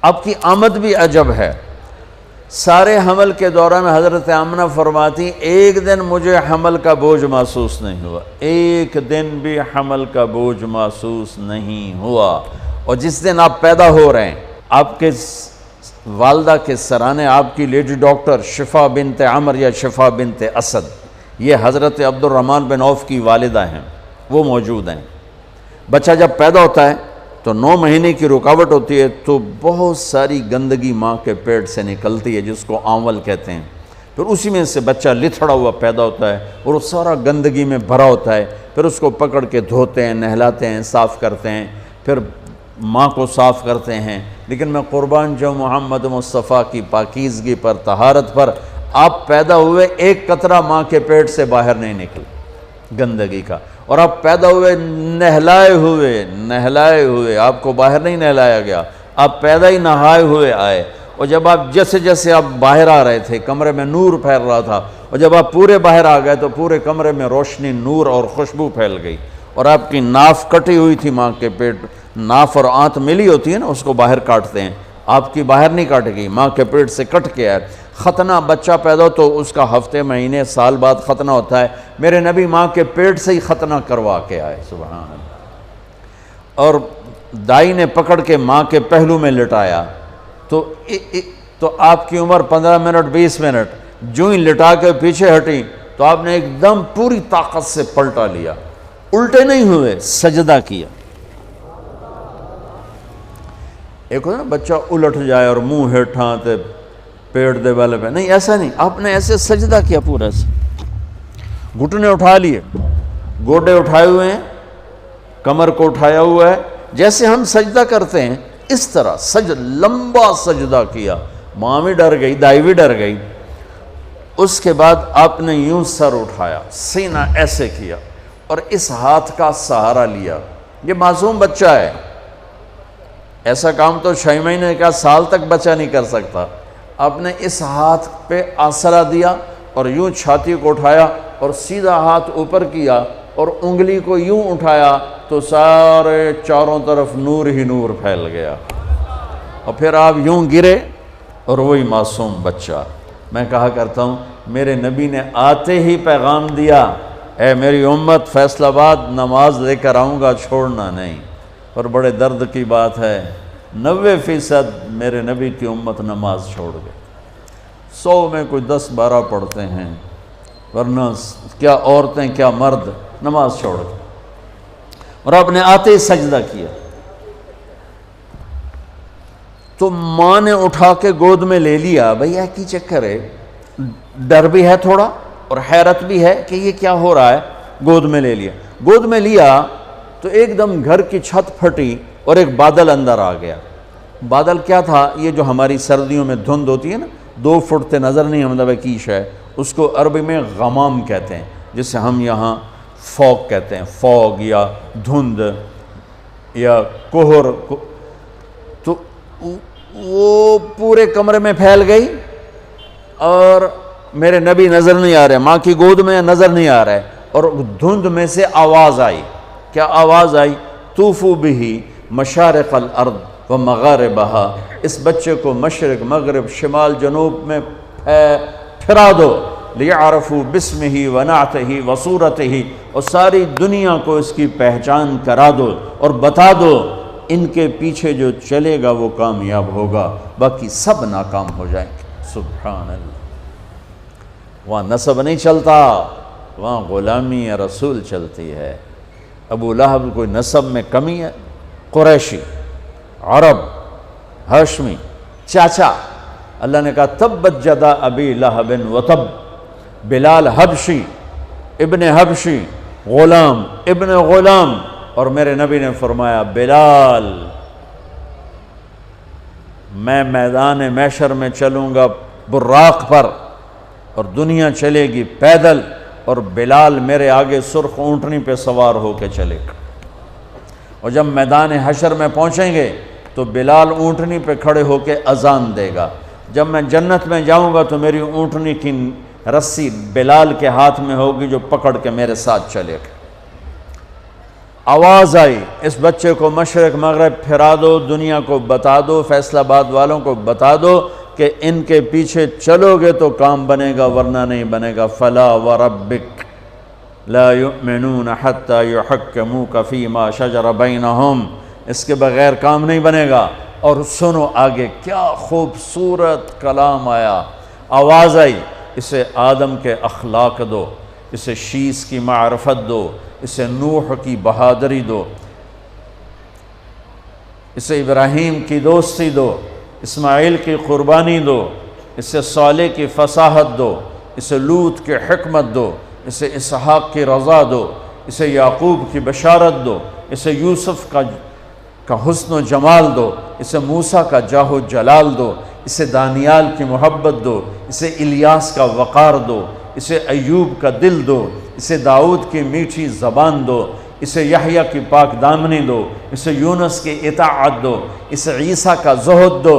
آپ کی آمد بھی عجب ہے۔ سارے حمل کے دوران حضرت آمنہ فرماتی ایک دن مجھے حمل کا بوجھ محسوس نہیں ہوا، ایک دن بھی حمل کا بوجھ محسوس نہیں ہوا۔ اور جس دن آپ پیدا ہو رہے ہیں، آپ کے والدہ کے سرانے آپ کی لیڈی ڈاکٹر شفا بنت عمر یا شفا بنت اسد، یہ حضرت عبد الرحمن بن عوف کی والدہ ہیں، وہ موجود ہیں۔ بچہ جب پیدا ہوتا ہے تو 9 مہینے کی رکاوٹ ہوتی ہے، تو بہت ساری گندگی ماں کے پیٹ سے نکلتی ہے جس کو آنول کہتے ہیں، پھر اسی میں سے بچہ لتھڑا ہوا پیدا ہوتا ہے اور وہ سارا گندگی میں بھرا ہوتا ہے، پھر اس کو پکڑ کے دھوتے ہیں، نہلاتے ہیں، صاف کرتے ہیں، پھر ماں کو صاف کرتے ہیں۔ لیکن میں قربان جو محمد مصطفیٰ کی پاکیزگی پر، طہارت پر، آپ پیدا ہوئے ایک قطرہ ماں کے پیٹ سے باہر نہیں نکل گندگی کا، اور آپ پیدا ہوئے نہلائے ہوئے، آپ کو باہر نہیں نہلایا گیا، آپ پیدا ہی نہائے ہوئے آئے۔ اور جب آپ جیسے جیسے آپ باہر آ رہے تھے کمرے میں نور پھیل رہا تھا، اور جب آپ پورے باہر آ گئے تو پورے کمرے میں روشنی، نور اور خوشبو پھیل گئی۔ اور آپ کی ناف کٹی ہوئی تھی ماں کے پیٹ، ناف اور آنت ملی ہوتی ہے نا، اس کو باہر کاٹتے ہیں، آپ کی باہر نہیں کاٹے گی، ماں کے پیٹ سے کٹ کے آئے۔ ختنہ بچہ پیدا ہو تو اس کا ہفتے، مہینے، سال بعد ختنہ ہوتا ہے، میرے نبی ماں کے پیٹ سے ہی ختنہ کروا کے آئے، سبحان اللہ۔ اور دائی نے پکڑ کے ماں کے پہلو میں لٹایا تو آپ کی عمر 15 منٹ 20 منٹ، جو ہی لٹا کے پیچھے ہٹی تو آپ نے ایک دم پوری طاقت سے پلٹا لیا، الٹے نہیں ہوئے، سجدہ کیا۔ ایک ہوتا نا بچہ الٹ جائے اور منہ ہیٹھاں تے پیٹ دے والے پہ، نہیں ایسا نہیں، آپ نے ایسے سجدہ کیا پورا سے، گھٹنے اٹھا لیے، گوڈے اٹھائے ہوئے ہیں، کمر کو اٹھایا ہوا ہے، جیسے ہم سجدہ کرتے ہیں اس طرح لمبا سجدہ کیا۔ ماں بھی ڈر گئی، دائی بھی ڈر گئی۔ اس کے بعد آپ نے یوں سر اٹھایا، سینہ ایسے کیا اور اس ہاتھ کا سہارا لیا۔ یہ معصوم بچہ ہے، ایسا کام تو 6 مہینے کا، سال تک بچہ نہیں کر سکتا۔ آپ نے اس ہاتھ پہ آسرا دیا اور یوں چھاتی کو اٹھایا اور سیدھا ہاتھ اوپر کیا اور انگلی کو یوں اٹھایا تو سارے چاروں طرف نور ہی نور پھیل گیا، اور پھر آپ یوں گرے اور وہی معصوم بچہ۔ میں کہا کرتا ہوں میرے نبی نے آتے ہی پیغام دیا، اے میری امت، فیصل آباد نماز لے کر آؤں گا، چھوڑنا نہیں۔ اور بڑے درد کی بات ہے 90% میرے نبی کی امت نماز چھوڑ گئے، 100 میں کوئی 10-12 پڑھتے ہیں، ورنہ کیا عورتیں کیا مرد نماز چھوڑ گئے۔ اور آپ نے آتے ہی سجدہ کیا تو ماں نے اٹھا کے گود میں لے لیا۔ بھئی یہ کی چکر ہے، ڈر بھی ہے تھوڑا اور حیرت بھی ہے کہ یہ کیا ہو رہا ہے۔ گود میں لے لیا، گود میں لیا تو ایک دم گھر کی چھت پھٹی اور ایک بادل اندر آ گیا۔ بادل کیا تھا؟ یہ جو ہماری سردیوں میں دھند ہوتی ہے نا، 2 فٹ تے نظر نہیں مطلب کی شے، اس کو عربی میں غمام کہتے ہیں، جسے ہم یہاں فوگ کہتے ہیں، فوگ یا دھند یا کوہر۔ تو وہ پورے کمرے میں پھیل گئی اور میرے نبی نظر نہیں آ رہے، ماں کی گود میں نظر نہیں آ رہے، اور دھند میں سے آواز آئی۔ کیا آواز آئی؟ طوفوا بہ مشارق الارض و مغاربہا، اس بچے کو مشرق، مغرب، شمال، جنوب میں پھرا دو، لیعرفوا باسمہ و نعتہ و صورتہ، اور ساری دنیا کو اس کی پہچان کرا دو اور بتا دو، ان کے پیچھے جو چلے گا وہ کامیاب ہوگا، باقی سب ناکام ہو جائیں گے۔ سبحان اللہ۔ وہاں نسب نہیں چلتا، وہاں غلامی رسول چلتی ہے۔ ابو لہب کوئی نسب میں کمی ہے؟ قریشی، عرب، ہاشمی، چاچا۔ اللہ نے کہا تبت جدا ابی لہب وتب، بلال حبشی، ابن حبشی، غلام ابن غلام۔ اور میرے نبی نے فرمایا بلال، میں میدان محشر میں چلوں گا براق پر اور دنیا چلے گی پیدل، اور بلال میرے آگے سرخ اونٹنی پہ سوار ہو کے چلے گا۔ اور جب میدان حشر میں پہنچیں گے تو بلال اونٹنی پہ کھڑے ہو کے اذان دے گا۔ جب میں جنت میں جاؤں گا تو میری اونٹنی کی رسی بلال کے ہاتھ میں ہوگی جو پکڑ کے میرے ساتھ چلے گا۔ آواز آئی اس بچے کو مشرق مغرب پھرا دو، دنیا کو بتا دو، فیصل آباد والوں کو بتا دو کہ ان کے پیچھے چلو گے تو کام بنے گا ورنہ نہیں بنے گا۔ فلا وربک لا یؤمنون حتی یحکموک فیما شجر بینہم، اس کے بغیر کام نہیں بنے گا۔ اور سنو آگے کیا خوبصورت کلام آیا، آواز آئی، اسے آدم کے اخلاق دو، اسے شیس کی معرفت دو، اسے نوح کی بہادری دو، اسے ابراہیم کی دوستی دو، اسماعیل کی قربانی دو، اسے صالح کی فصاحت دو، اسے لوط کی حکمت دو، اسے اسحاق کی رضا دو، اسے یعقوب کی بشارت دو، اسے یوسف کا حسن و جمال دو، اسے موسیٰ کا جاہ و جلال دو، اسے دانیال کی محبت دو، اسے الیاس کا وقار دو، اسے ایوب کا دل دو، اسے داؤد کی میٹھی زبان دو، اسے یحییٰ کی پاک دامنی دو، اسے یونس کی اطاعت دو، اسے عیسیٰ کا زہد دو،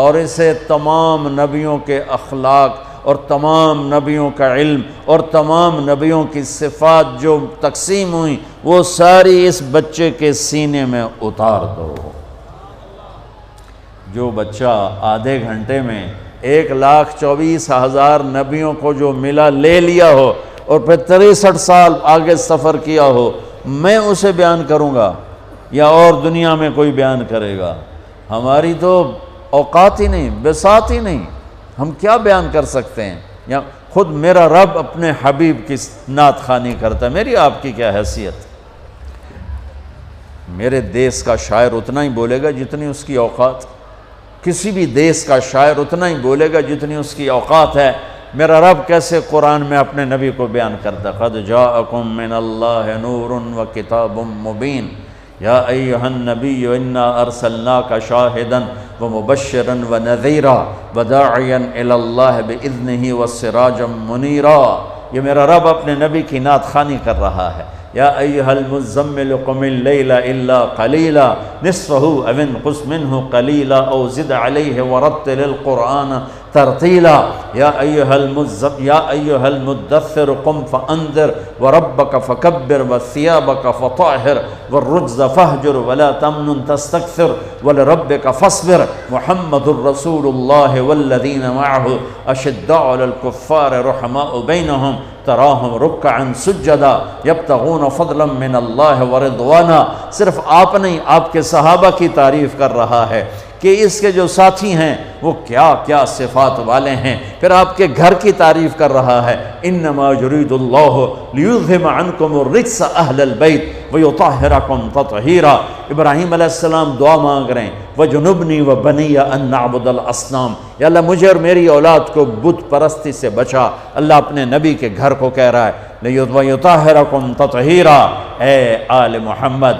اور اسے تمام نبیوں کے اخلاق اور تمام نبیوں کا علم اور تمام نبیوں کی صفات جو تقسیم ہوئیں وہ ساری اس بچے کے سینے میں اتار دو۔ جو بچہ آدھے گھنٹے میں 1,24,000 نبیوں کو جو ملا لے لیا ہو اور پھر 63 سال آگے سفر کیا ہو، میں اسے بیان کروں گا یا اور دنیا میں کوئی بیان کرے گا؟ ہماری تو اوقات ہی نہیں، بساط ہی نہیں، ہم کیا بیان کر سکتے ہیں؟ یا خود میرا رب اپنے حبیب کی نعت خوانی کرتا ہے، میری آپ کی کیا حیثیت؟ میرے دیس کا شاعر اتنا ہی بولے گا جتنی اس کی اوقات، کسی بھی دیس کا شاعر اتنا ہی بولے گا جتنی اس کی اوقات ہے۔ میرا رب کیسے قرآن میں اپنے نبی کو بیان کرتا ہے، قد جاءکم من اللہ نور و کتاب مبین یا ایہا النبی انا ارسلناک شاہدا ومبشرا ونذیرا وداعیا الی اللہ باذنہ وسراجا منیرا۔ یہ میرا رب اپنے نبی کی نعت خوانی کر رہا ہے۔ یا ایہا المزمل قم اللیل الا قلیلا نصفہ او انقص منہ قلیلا او زد علیہ ورتل القرآن ترتیلا۔ یا ایہا المدثر قم فانذر وربک فکبر وثیابک فطہر والرجز فہجر ولا تمنن تستکثر ولربک فاصبر محمد الرسول اللہ والذین معہ اشداء علی الکفار رحماء بینہم تراہم رکعا سجدا یبتغون فضلا من اللہ ورضوانا۔ صرف آپ نہیں، آپ کے صحابہ کی تعریف کر رہا ہے کہ اس کے جو ساتھی ہیں وہ کیا کیا صفات والے ہیں، پھر آپ کے گھر کی تعریف کر رہا ہے۔ انما یرید اللہ لیذہب عنکم الرجس اہل البیت ویطہرکم تطہیرا۔ ابراہیم علیہ السلام دعا مانگ رہے ہیں، وجنبنی وبنی ان نعبد الاصنام، یا اللہ مجھے اور میری اولاد کو بت پرستی سے بچا۔ اللہ اپنے نبی کے گھر کو کہہ رہا ہے ویطہرکم تطہیرا۔ اے آل محمد،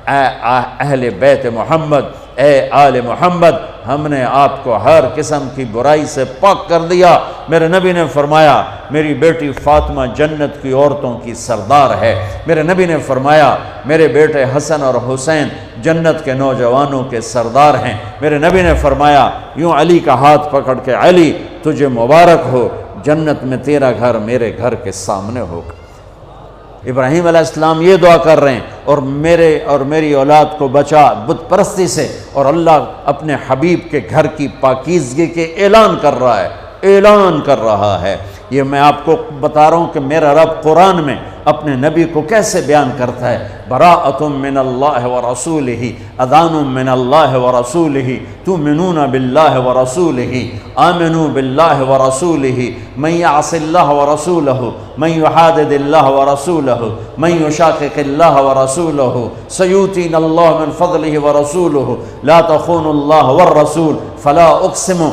اے اہل بیت محمد، اے آل محمد، ہم نے آپ کو ہر قسم کی برائی سے پاک کر دیا۔ میرے نبی نے فرمایا میری بیٹی فاطمہ جنت کی عورتوں کی سردار ہے۔ میرے نبی نے فرمایا میرے بیٹے حسن اور حسین جنت کے نوجوانوں کے سردار ہیں۔ میرے نبی نے فرمایا یوں علی کا ہاتھ پکڑ کے، علی تجھے مبارک ہو، جنت میں تیرا گھر میرے گھر کے سامنے ہوگا۔ ابراہیم علیہ السلام یہ دعا کر رہے ہیں اور میرے اور میری اولاد کو بچا بت پرستی سے، اور اللہ اپنے حبیب کے گھر کی پاکیزگی کے اعلان کر رہا ہے، اعلان کر رہا ہے۔ یہ میں آپ کو بتا رہا ہوں کہ میرا رب قرآن میں اپنے نبی کو کیسے بیان کرتا ہے۔ براءۃ من اللہ ورسولہ، اذان من اللہ ورسولہ، تؤمنون باللہ ورسولہ، آمنوا باللہ ورسولہ، من یعص اللہ ورسولہ، من یحادد اللہ ورسولہ، من یشاقق اللہ ورسولہ، سیؤتینا اللہ من فضلہ ورسولہ، لا تخونوا اللہ والرسول، فلا اقسم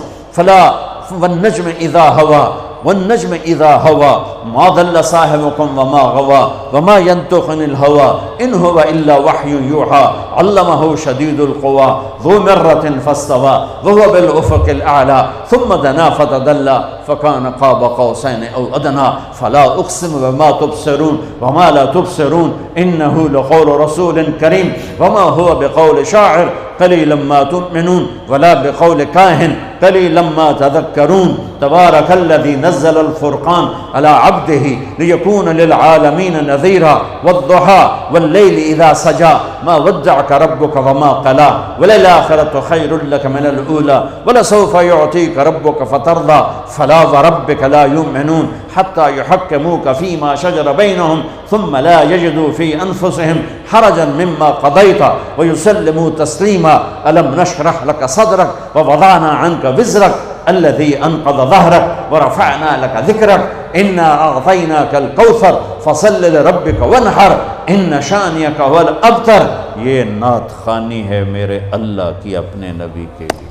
والنجم اذا ہوا والنجم اذا ہوا ما ضل صاحبکم وما غوا وما ينطق عن الهوى ان هو الا وحی یوحى علمہ شدید القوى ذو مرة فاستوى وهو بالافق الاعلى ثم دنا فتدلى فكان قاب قوسين أو أدنى فلا أقسم بما تبصرون وما لا تبصرون إنه لقول رسول كريم وما هو بقول شاعر قليلا ما تؤمنون ولا بقول كاهن قليلا ما تذكرون تبارك الذي نزل الفرقان على عبده ليكون للعالمين نذيرا والضحى والليل إذا سجى ما ودعك ربك وما قلى وللآخرة خير لك من الأولى ولسوف يعطيك ربك فترضى فلا وربك لا يؤمنون حتى يحكموك فيما شجر بينهم ثم لا يجدوا في أنفسهم حرجا مما قضيت ويسلموا تسليما ألم نشرح لك صدرك ووضعنا عنك وزرك الذي أنقض ظهرك ورفعنا لك ذكرك إنا أعطيناك الكوثر فصل لربك وانحر إن شانئك هو الأبتر. یہ نعت خوانی ہے میرے اللہ کی اپنے نبی کے لیے.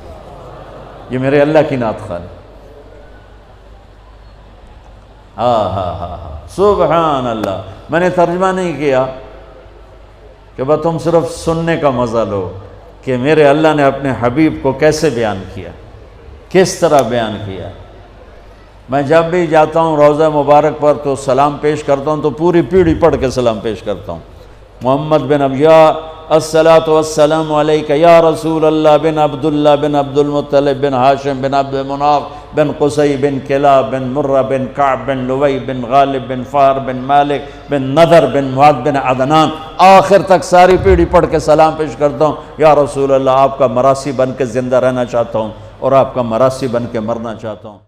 یہ میرے اللہ کی نعت خوانی. سبحان اللہ. میں نے ترجمہ نہیں کیا کہ بس تم صرف سننے کا مزہ لو کہ میرے اللہ نے اپنے حبیب کو کیسے بیان کیا، کس طرح بیان کیا. میں جب بھی جاتا ہوں روضہ مبارک پر تو سلام پیش کرتا ہوں تو پوری پیڑھی پڑھ کے سلام پیش کرتا ہوں. محمد بن ابیا الصلاۃ والسلام علیک یا رسول اللہ بن عبداللہ بن عبد المطلب بن ہاشم بن عبد مناف بن قصی بن کلاب بن مرہ بن کعب بن لوی بن غالب بن فار بن مالک بن نذر بن معاذ بن عدنان آخر تک ساری پیڑھی پڑھ کے سلام پیش کرتا ہوں. یا رسول اللہ آپ کا مراسی بن کے زندہ رہنا چاہتا ہوں اور آپ کا مراسی بن کے مرنا چاہتا ہوں.